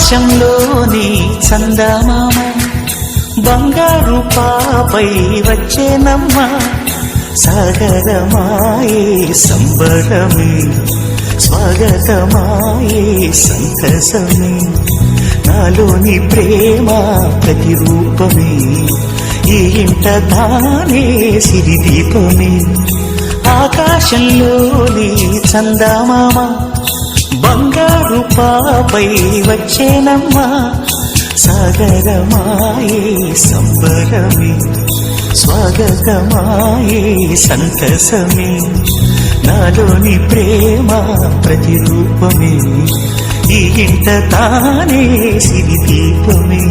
ఆకాశంలోని చందమామ బంగారు పాపై వచ్చేనమ్మ సాగరమాయే సంబరమే స్వాగతమాయే సంతసమే నాలోని ప్రేమ ప్రతిరూపమే ఈ ఇంట తానే సిరిదీపమే ఆకాశంలోని చందమామ బంగారు పాపై వచ్చేనమ్మా సాగరమాయే సంబరమే స్వాగతమాయే సంతసమే నాలోని ప్రేమ ప్రతిరూపమే ఈ ఇంట తానే సిరిదీపమే